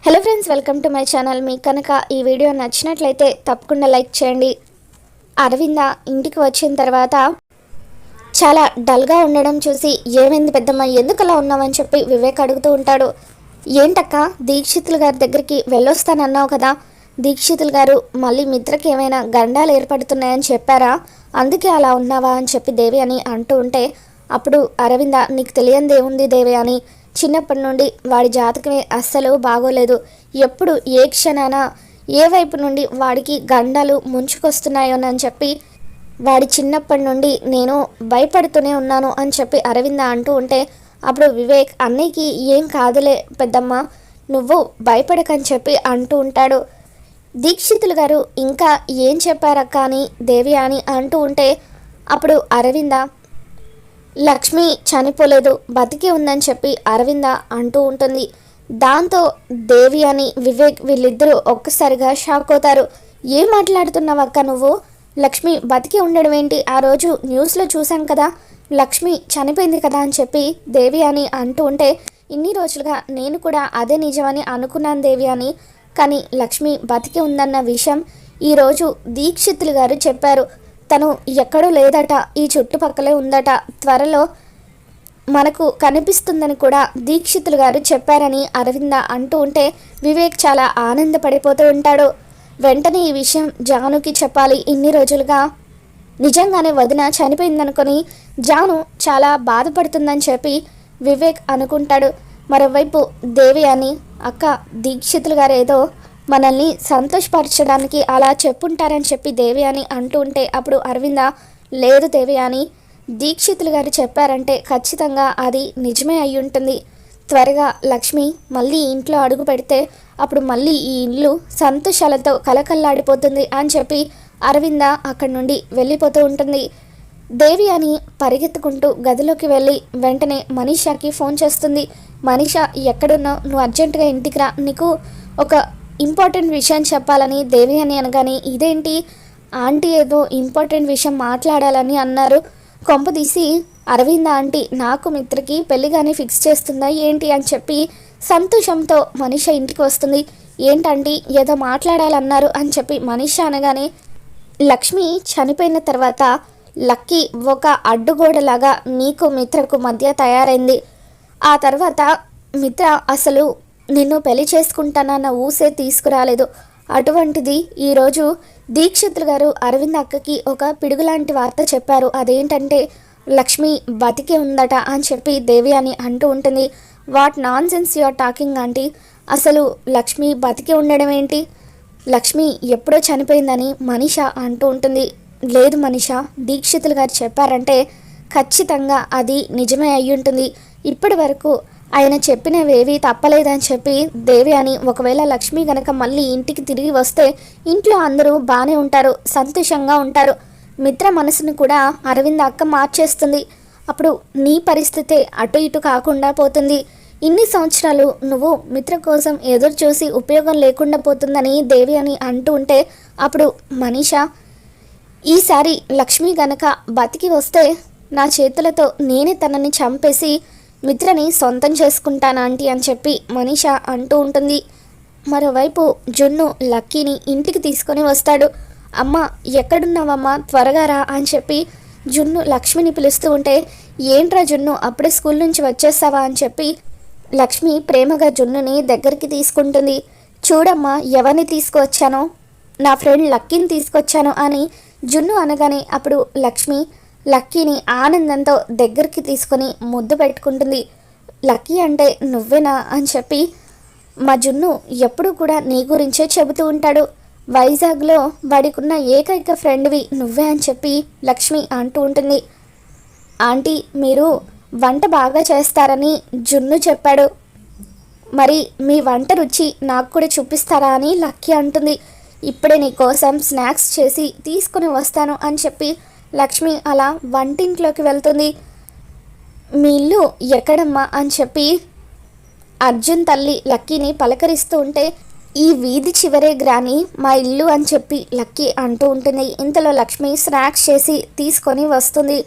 Hello friends, welcome to my channel. మీకు కనుక ఈ వీడియో నచ్చినట్లయితే తప్పకుండా లైక్ చేయండి. అరవింద ఇంటికి వచ్చిన తర్వాత చాలా డల్గా ఉండడం చూసి ఏమైంది పెద్దమ్మ, ఎందుకు అలా ఉన్నావని చెప్పి వివేక్ అడుగుతూ ఉంటాడు. ఏంటక్క, దీక్షితులు గారి దగ్గరికి వెళ్ళొస్తానన్నావు కదా, దీక్షితులు గారు మళ్ళీ మిత్రకి ఏమైనా గండాలు ఏర్పడుతున్నాయని చెప్పారా, అందుకే అలా ఉన్నావా అని చెప్పి దేవి అని అంటూ ఉంటే, అప్పుడు అరవింద నీకు తెలియందేముంది దేవి అని, చిన్నప్పటి నుండి వాడి జాతకమే అస్సలు బాగోలేదు. ఎప్పుడు ఏ క్షణాన ఏ వైపు నుండి వాడికి గండాలు ముంచుకొస్తున్నాయోనని చెప్పి వాడి చిన్నప్పటి నుండి నేను భయపడుతూనే ఉన్నాను అని చెప్పి అరవింద అంటూ ఉంటే, అప్పుడు వివేక్ అన్నయ్యకి ఏం కాదులే పెద్దమ్మ, నువ్వు భయపడకని చెప్పి అంటూ ఉంటాడు. దీక్షితులు గారు ఇంకా ఏం చెప్పారక్క అని దేవి అని అంటూ ఉంటే, అప్పుడు అరవింద లక్ష్మి చనిపోలేదు, బతికి ఉందని చెప్పి అరవింద అంటూ ఉంటుంది. దాంతో దేవి అని వివేక్ వీళ్ళిద్దరూ ఒక్కసారిగా షాక్ అవుతారు. ఏం మాట్లాడుతున్నావక్క నువ్వు, లక్ష్మి బతికి ఉండడం ఏంటి, ఆ రోజు న్యూస్లో చూసాం కదా, లక్ష్మి చనిపోయింది కదా అని చెప్పి దేవి అని అంటూ ఉంటే, ఇన్ని రోజులుగా నేను కూడా అదే నిజమని అనుకున్నాను దేవి అని, కానీ లక్ష్మి బతికి ఉందన్న విషయం ఈరోజు దీక్షితులు గారు చెప్పారు. తను ఎక్కడూ లేదట, ఈ చుట్టుపక్కలే ఉందట, త్వరలో మనకు కనిపిస్తుందని కూడా దీక్షితులు గారు చెప్పారని అరవింద అంటూ ఉంటే వివేక్ చాలా ఆనందపడిపోతూ ఉంటాడు. వెంటనే ఈ విషయం జానుకి చెప్పాలి, ఇన్ని రోజులుగా నిజంగానే వదిన చనిపోయిందనుకొని జాను చాలా బాధపడుతుందని చెప్పి వివేక్ అనుకుంటాడు. మరోవైపు దేవి అని అక్క, దీక్షితులు గారు ఏదో మనల్ని సంతోషపరచడానికి అలా చెప్పుంటారని చెప్పి దేవి అని అంటూ ఉంటే, అప్పుడు అరవింద లేదు దేవి అని, దీక్షితులు గారు చెప్పారంటే ఖచ్చితంగా అది నిజమే అయి ఉంటుంది. త్వరగా లక్ష్మి మళ్ళీ ఇంట్లో అడుగు పెడితే అప్పుడు మళ్ళీ ఈ ఇల్లు సంతోషాలతో కలకల్లాడిపోతుంది అని చెప్పి అరవింద అక్కడి నుండి వెళ్ళిపోతూ ఉంటుంది. దేవి అని పరిగెత్తుకుంటూ గదిలోకి వెళ్ళి వెంటనే మనీషాకి ఫోన్ చేస్తుంది. మనీషా ఎక్కడున్నావు, నువ్వు అర్జెంటుగా ఇంటికి రా, నీకు ఒక ఇంపార్టెంట్ విషయం చెప్పాలని దేవి అని అనగానే, ఇదేంటి ఆంటీ ఏదో ఇంపార్టెంట్ విషయం మాట్లాడాలని అన్నారు, కొంపదీసి అరవింద ఆంటీ నాకు మిత్రకి పెళ్ళిగానే ఫిక్స్ చేస్తుందా ఏంటి అని చెప్పి సంతోషంతో మనీష ఇంటికి వస్తుంది. ఏంటంటే ఏదో మాట్లాడాలన్నారు అని చెప్పి మనీష అనగానే, లక్ష్మి చనిపోయిన తర్వాత లక్కీ ఒక అడ్డుగోడలాగా నీకు మిత్రకు మధ్య తయారైంది. ఆ తర్వాత మిత్ర అసలు నిన్ను పెళ్లి చేసుకుంటానన్న ఊసే తీసుకురాలేదు. అటువంటిది ఈరోజు దీక్షితులు గారు అరవింద్ అక్కకి ఒక పిడుగులాంటి వార్త చెప్పారు. అదేంటంటే లక్ష్మి బతికి ఉందట అని చెప్పి దేవి అని అంటూ ఉంటుంది. What nonsense you are talking aunty, అసలు లక్ష్మి బతికి ఉండడం ఏంటి, లక్ష్మి ఎప్పుడో చనిపోయిందని మనీష అంటూ ఉంటుంది. లేదు మనీష, దీక్షితులు గారు చెప్పారంటే ఖచ్చితంగా అది నిజమే అయి ఉంటుంది. ఇప్పటి వరకు ఆయన చెప్పినవేవి తప్పలేదని చెప్పి దేవి అని, ఒకవేళ లక్ష్మి గనక మళ్ళీ ఇంటికి తిరిగి వస్తే ఇంట్లో అందరూ బాగానే ఉంటారు, సంతోషంగా ఉంటారు, మిత్ర మనసును కూడా అరవింద్ అక్క మార్చేస్తుంది, అప్పుడు నీ పరిస్థితే అటు ఇటు కాకుండా పోతుంది, ఇన్ని సంవత్సరాలు నువ్వు మిత్ర కోసం ఎదురు చూసి ఉపయోగం లేకుండా పోతుందని దేవి అని అంటూ ఉంటే, అప్పుడు మనీషా ఈసారి లక్ష్మి గనక బతికి వస్తే నా చేతులతో నేనే తనని చంపేసి మిత్రని సొంతం చేసుకుంటాను ఆంటీ అని చెప్పి మనీష అంటూ ఉంటుంది. మరోవైపు జున్ను లక్కీని ఇంటికి తీసుకొని వస్తాడు. అమ్మ ఎక్కడున్నావమ్మా, త్వరగా రా అని చెప్పి జున్ను లక్ష్మిని పిలుస్తూ ఉంటే, ఏంట్రా జున్ను అప్పుడే స్కూల్ నుంచి వచ్చేస్తావా అని చెప్పి లక్ష్మి ప్రేమగా జున్నుని దగ్గరికి తీసుకుంటుంది. చూడమ్మా ఎవరిని తీసుకువచ్చానో, నా ఫ్రెండ్ లక్కీని తీసుకొచ్చాను అని జున్ను అనగానే, అప్పుడు లక్ష్మి లక్కీని ఆనందంతో దగ్గరికి తీసుకొని ముద్దు పెట్టుకుంటుంది. లక్కీ అంటే నువ్వేనా అని చెప్పి మా జున్ను ఎప్పుడూ కూడా నీ గురించే చెబుతూ ఉంటాడు, వైజాగ్లో వాడికున్న ఏకైక ఫ్రెండ్వి నువ్వే అని చెప్పి లక్ష్మి అంటూ ఉంటుంది. ఆంటీ మీరు వంట బాగా చేస్తారని జున్ను చెప్పాడు, మరి మీ వంట రుచి నాకు కూడా చూపిస్తారా అని లక్కీ అంటుంది. ఇప్పుడే నీ కోసం స్నాక్స్ చేసి తీసుకుని వస్తాను అని చెప్పి లక్ష్మి అలా వంటింట్లోకి వెళ్తుంది. మీ ఇల్లు ఎక్కడమ్మా అని చెప్పి అర్జున్ తల్లి లక్కీని పలకరిస్తూ ఉంటే, ఈ వీధి చివరే గ్రాని మా ఇల్లు అని చెప్పి లక్కీ అంటూ ఉంటుంది. ఇంతలో లక్ష్మి స్నాక్స్ చేసి తీసుకొని వస్తుంది.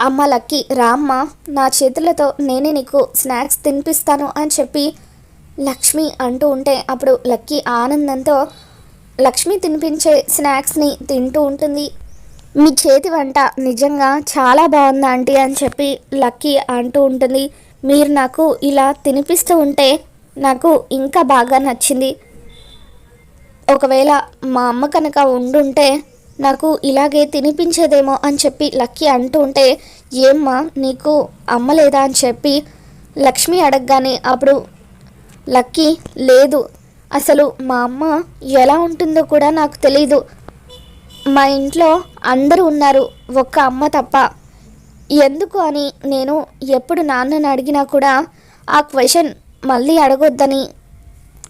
అమ్మ లక్కీ రామ్మ, నా చేతులతో నేనే నీకు స్నాక్స్ తినిపిస్తాను అని చెప్పి లక్ష్మి అంటూ ఉంటే అప్పుడు లక్కీ ఆనందంతో లక్ష్మి తినిపించే స్నాక్స్ని తింటూ ఉంటుంది. మీ చేతి వంట నిజంగా చాలా బాగుంది ఆంటీ అని చెప్పి లక్కీ అంటూ ఉంటుంది. మీరు నాకు ఇలా తినిపిస్తూ ఉంటే నాకు ఇంకా బాగా నచ్చింది. ఒకవేళ మా అమ్మ కనుక ఉండుంటే నాకు ఇలాగే తినిపించేదేమో అని చెప్పి లక్కీ అంటూ ఉంటే, ఏమ్మా నీకు అమ్మ లేదా అని చెప్పి లక్ష్మి అడగగానే అప్పుడు లక్కీ, లేదు, అసలు మా అమ్మ ఎలా ఉంటుందో కూడా నాకు తెలీదు. మా ఇంట్లో అందరూ ఉన్నారు, ఒక్క అమ్మ తప్ప. ఎందుకు అని నేను ఎప్పుడు నాన్నని అడిగినా కూడా ఆ క్వశ్చన్ మళ్ళీ అడగొద్దని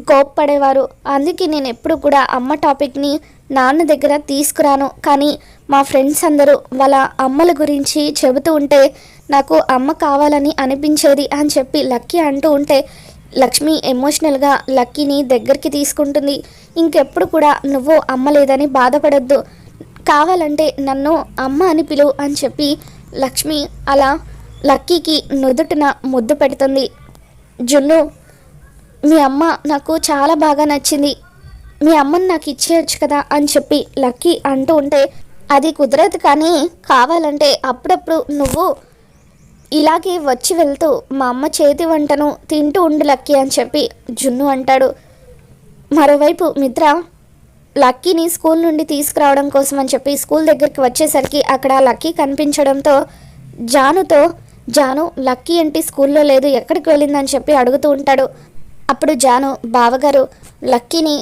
కోప్పడేవారు. అందుకే నేను ఎప్పుడు కూడా అమ్మ టాపిక్ని నాన్న దగ్గర తీసుకురాను. కానీ మా ఫ్రెండ్స్ అందరూ వాళ్ళ అమ్మల గురించి చెబుతూ ఉంటే నాకు అమ్మ కావాలని అనిపించేది అని చెప్పి లక్కీ అంటూ ఉంటే లక్ష్మి ఎమోషనల్గా లక్కీని దగ్గరికి తీసుకుంటుంది. ఇంకెప్పుడు కూడా నువ్వు అమ్మ లేదని బాధపడొద్దు, కావాలంటే నన్ను అమ్మ అని పిలువు అని చెప్పి లక్ష్మి అలా లక్కీకి నుదుటిన ముద్దు పెడుతుంది. జున్ను, మీ అమ్మ నాకు చాలా బాగా నచ్చింది, మీ అమ్మని నాకు ఇచ్చేయచ్చు కదా అని చెప్పి లక్కీ అంటూ ఉంటే, అది కుదరదు, కానీ కావాలంటే అప్పుడప్పుడు నువ్వు ఇలాగే వచ్చి వెళ్తూ మా అమ్మ చేతి వంటను తింటూ ఉండు లక్కీ అని చెప్పి జున్ను అంటాడు. మరోవైపు మిత్ర లక్కీని స్కూల్ నుండి తీసుకురావడం కోసం అని చెప్పి స్కూల్ దగ్గరికి వచ్చేసరికి అక్కడ లక్కీ కనిపించడంతో జాను లక్కీ ఏంటి స్కూల్లో లేదు, ఎక్కడికి వెళ్ళిందని చెప్పి అడుగుతూ ఉంటాడు. అప్పుడు జాను, బావగారు లక్కీని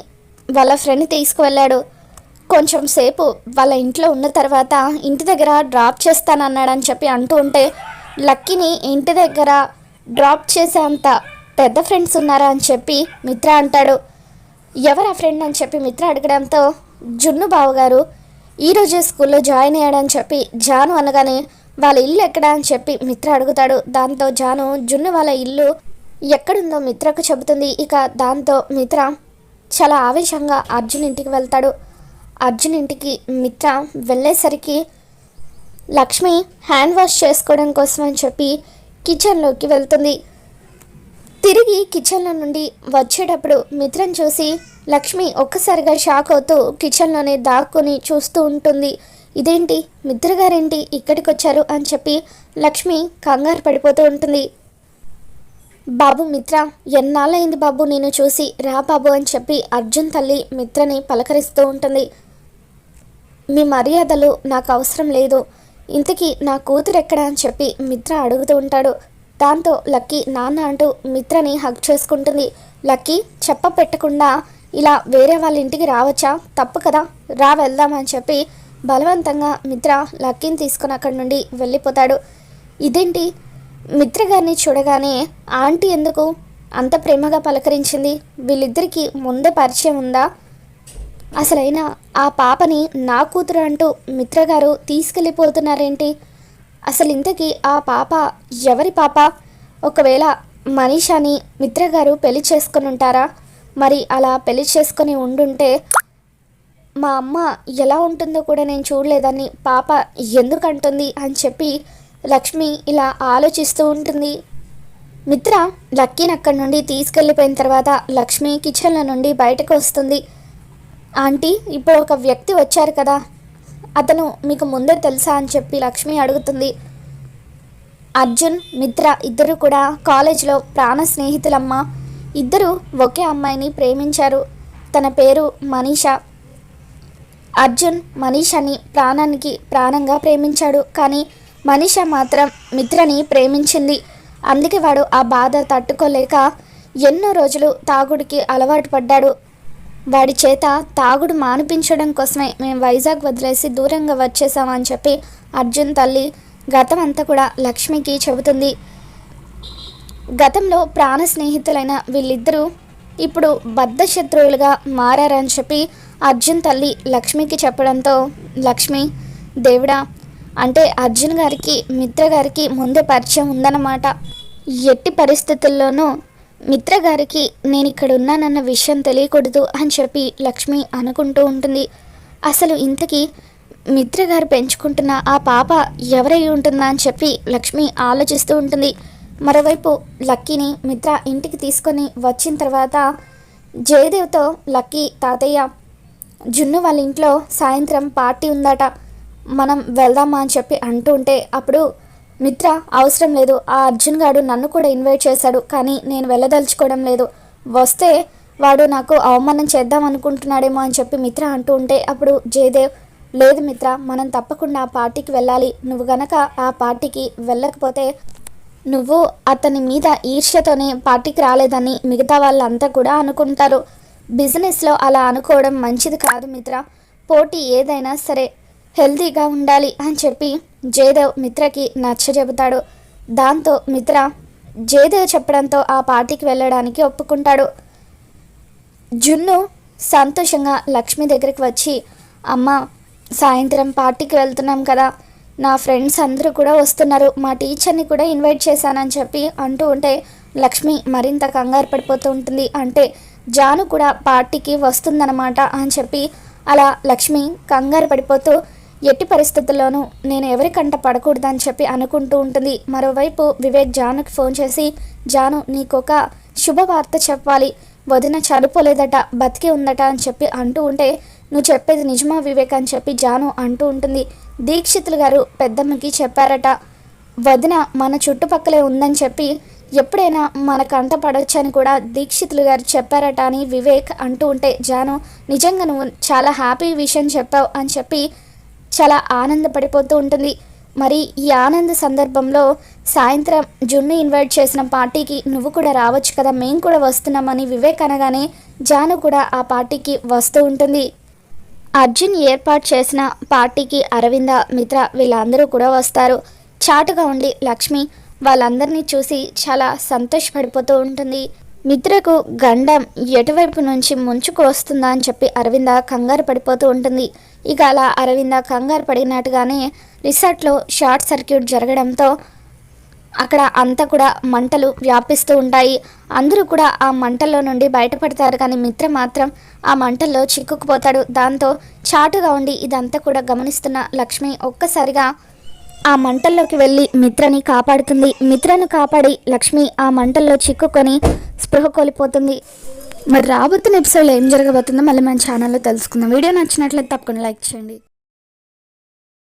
వాళ్ళ ఫ్రెండ్ తీసుకువెళ్ళాడు, కొంచెం సేపు వాళ్ళ ఇంట్లో ఉన్న తర్వాత ఇంటి దగ్గర డ్రాప్ చేస్తానన్నాడని చెప్పి అంటూ ఉంటే, లక్కీని ఇంటి దగ్గర డ్రాప్ చేసేంత పెద్ద ఫ్రెండ్స్ ఉన్నారా అని చెప్పి మిత్ర అంటాడు. ఎవరా ఫ్రెండ్ అని చెప్పి మిత్ర అడగడంతో, జున్ను బావగారు ఈరోజే స్కూల్లో జాయిన్ అయ్యాడని చెప్పి జాను అనగానే, వాళ్ళ ఇల్లు ఎక్కడా అని చెప్పి మిత్ర అడుగుతాడు. దాంతో జాను జున్ను వాళ్ళ ఇల్లు ఎక్కడుందో మిత్రకు చెబుతుంది. ఇక దాంతో మిత్ర చాలా ఆవేశంగా అర్జున్ ఇంటికి వెళ్తాడు. అర్జున్ ఇంటికి మిత్ర వెళ్ళేసరికి లక్ష్మి హ్యాండ్ వాష్ చేసుకోవడం కోసం అని చెప్పి కిచెన్లోకి వెళ్తుంది. తిరిగి కిచెన్లో నుండి వచ్చేటప్పుడు మిత్రను చూసి లక్ష్మి ఒక్కసారిగా షాక్ అవుతూ కిచెన్లోనే దాక్కుని చూస్తూ ఉంటుంది. ఇదేంటి, మిత్ర గారేంటి ఇక్కడికి వచ్చారు అని చెప్పి లక్ష్మి కంగారు పడిపోతూ ఉంటుంది. బాబు మిత్ర, ఎన్నాళ్ళైంది బాబు నేను చూసి, రా బాబు అని చెప్పి అర్జున్ తల్లి మిత్రని పలకరిస్తూ ఉంటుంది. మీ మర్యాదలు నాకు అవసరం లేదు, ఇంతకీ నా కూతురు ఎక్కడ అని చెప్పి మిత్ర అడుగుతూ ఉంటాడు. దాంతో లక్కీ నాన్న అంటూ మిత్రని హగ్ చేసుకుంటుంది. లక్కీ, చెప్ప పెట్టకుండా ఇలా వేరే వాళ్ళ ఇంటికి రావచ్చా, తప్పు కదా, రా వెళ్దామని చెప్పి బలవంతంగా మిత్ర లక్కీని తీసుకుని అక్కడి నుండి వెళ్ళిపోతాడు. ఇదేంటి, మిత్ర గారిని చూడగానే ఆంటీ ఎందుకు అంత ప్రేమగా పలకరించింది, వీళ్ళిద్దరికీ ముందే పరిచయం ఉందా, అసలైనా ఆ పాపని నా కూతురు అంటూ మిత్రగారు తీసుకెళ్ళిపోతున్నారేంటి, అసలు ఇంతకీ ఆ పాప ఎవరి పాప, ఒకవేళ మనీషాని మిత్రగారు పెళ్లి చేసుకొని ఉంటారా, మరి అలా పెళ్లి చేసుకొని ఉండుంటే మా అమ్మ ఎలా ఉంటుందో కూడా నేను చూడలేదని పాప ఎందుకంటుంది అని చెప్పి లక్ష్మి ఇలా ఆలోచిస్తూ ఉంటుంది. మిత్ర లక్కీని అక్కడి నుండి తీసుకెళ్ళిపోయిన తర్వాత లక్ష్మి కిచెన్ల నుండి బయటకు వస్తుంది. ఆంటీ, ఇప్పుడు ఒక వ్యక్తి వచ్చారు కదా, అతను మీకు ముందే తెలుసా అని చెప్పి లక్ష్మి అడుగుతుంది. అర్జున్ మిత్ర ఇద్దరు కూడా కాలేజ్లో ప్రాణ స్నేహితులమ్మ, ఇద్దరు ఒకే అమ్మాయిని ప్రేమించారు, తన పేరు మనీషా. అర్జున్ మనీషాని ప్రాణానికి ప్రాణంగా ప్రేమించాడు, కానీ మనీషా మాత్రం మిత్రని ప్రేమించింది. అందుకే వాడు ఆ బాధ తట్టుకోలేక ఎన్నో రోజులు తాగుడికి అలవాటు పడ్డాడు. వాడి చేత తాగుడు మానిపించడం కోసమే మేము వైజాగ్ వదిలేసి దూరంగా వచ్చేసామని చెప్పి అర్జున్ తల్లి గతం అంతా కూడా లక్ష్మికి చెబుతుంది. గతంలో ప్రాణ స్నేహితులైన వీళ్ళిద్దరూ ఇప్పుడు బద్ధ శత్రువులుగా మారారని చెప్పి అర్జున్ తల్లి లక్ష్మికి చెప్పడంతో లక్ష్మి, దేవుడా, అంటే అర్జున్ గారికి మిత్ర గారికి ముందే పరిచయం ఉందన్నమాట, ఎట్టి పరిస్థితుల్లోనూ మిత్ర గారికి నేను ఇక్కడ ఉన్నానన్న విషయం తెలియకూడదు అని చెప్పి లక్ష్మి అనుకుంటూ ఉంటుంది. అసలు ఇంతకీ మిత్ర గారు పెంచుకుంటున్న ఆ పాప ఎవరై ఉంటుందా అని చెప్పి లక్ష్మి ఆలోచిస్తూ ఉంటుంది. మరోవైపు లక్కీని మిత్ర ఇంటికి తీసుకొని వచ్చిన తర్వాత జయదేవ్తో లక్కీ తాతయ్య జున్ను వాళ్ళ ఇంట్లో సాయంత్రం పార్టీ ఉందట, మనం వెళ్దామా అని చెప్పి అంటూ ఉంటే అప్పుడు మిత్ర అవసరం లేదు, ఆ అర్జున్ గారు నన్ను కూడా ఇన్వైట్ చేశాడు, కానీ నేను వెళ్ళదలుచుకోవడం లేదు, వస్తే వాడు నాకు అవమానం చేద్దాం అనుకుంటున్నాడేమో అని చెప్పి మిత్ర అంటూ ఉంటే అప్పుడు జయదేవ్ లేదు మిత్ర, మనం తప్పకుండా ఆ పార్టీకి వెళ్ళాలి, నువ్వు గనక ఆ పార్టీకి వెళ్ళకపోతే నువ్వు అతని మీద ఈర్ష్యతోనే పార్టీకి రాలేదని మిగతా వాళ్ళంతా కూడా అనుకుంటారు. బిజినెస్లో అలా అనుకోవడం మంచిది కాదు మిత్ర, పోటీ ఏదైనా సరే హెల్తీగా ఉండాలి అని చెప్పి జయదేవ్ మిత్రకి నచ్చజెబుతాడు. దాంతో మిత్ర జయదేవ్ చెప్పడంతో ఆ పార్టీకి వెళ్ళడానికి ఒప్పుకుంటాడు. జున్ను సంతోషంగా లక్ష్మి దగ్గరికి వచ్చి అమ్మ సాయంత్రం పార్టీకి వెళ్తున్నాం కదా, నా ఫ్రెండ్స్ అందరూ కూడా వస్తున్నారు, మా టీచర్ని కూడా ఇన్వైట్ చేశానని చెప్పి అంటూ ఉంటే లక్ష్మి మరింత కంగారు పడిపోతూ ఉంటుంది. అంటే జాను కూడా పార్టీకి వస్తుందన్నమాట అని చెప్పి అలా లక్ష్మి కంగారు పడిపోతూ ఎట్టి పరిస్థితుల్లోనూ నేను ఎవరికంట పడకూడదని చెప్పి అనుకుంటూ ఉంటుంది. మరోవైపు వివేక్ జానుకి ఫోన్ చేసి జాను నీకొక శుభవార్త చెప్పాలి, వదిన చనిపోలేదట, బతికే ఉందట అని చెప్పి అంటూ ఉంటే నువ్వు చెప్పేది నిజమా వివేక్ అని చెప్పి జాను అంటూ ఉంటుంది. దీక్షితులు గారు పెద్దమ్మకి చెప్పారట, వదిన మన చుట్టుపక్కలే ఉందని చెప్పి ఎప్పుడైనా మన కంట పడొచ్చని కూడా దీక్షితులు గారు చెప్పారట అని వివేక్ అంటూ ఉంటే జాను నిజంగా నువ్వు చాలా హ్యాపీ విషయం చెప్పావు అని చెప్పి చాలా ఆనందపడిపోతూ ఉంటుంది. మరి ఈ ఆనంద సందర్భంలో సాయంత్రం జున్ను ఇన్వైట్ చేసిన పార్టీకి నువ్వు కూడా రావచ్చు కదా, మేము కూడా వస్తున్నామని వివేక్ అనగానే జాను కూడా ఆ పార్టీకి వస్తూ ఉంటుంది. అర్జున్ ఏర్పాటు చేసిన పార్టీకి అరవింద మిత్ర వీళ్ళందరూ కూడా వస్తారు. చాటుగా ఉండి లక్ష్మి వాళ్ళందరినీ చూసి చాలా సంతోషపడిపోతూ ఉంటుంది. మిత్రకు గండం ఎటువైపు నుంచి ముంచుకు వస్తుందా అని చెప్పి అరవింద కంగారు పడిపోతూ ఉంటుంది. ఇక అలా అరవింద కంగారు పడినట్టుగానే రిసార్ట్లో షార్ట్ సర్క్యూట్ జరగడంతో అక్కడ అంతా కూడా మంటలు వ్యాపిస్తూ ఉంటాయి. అందరూ కూడా ఆ మంటల్లో నుండి బయటపడతారు, కానీ మిత్ర మాత్రం ఆ మంటల్లో చిక్కుకుపోతాడు. దాంతో చాటుగా ఉండి ఇదంతా కూడా గమనిస్తున్న లక్ష్మి ఒక్కసారిగా ఆ మంటల్లోకి వెళ్ళి మిత్రని కాపాడుతుంది. మిత్రను కాపాడి లక్ష్మి ఆ మంటల్లో చిక్కుకొని స్పృహ కోల్పోతుంది. మరి రాబోతున్న ఎపిసోడ్లో ఏం జరగబోతుందో మళ్ళీ మన ఛానల్లో తెలుసుకుందాం. వీడియో నచ్చినట్లయితే తప్పకుండా లైక్ చేయండి.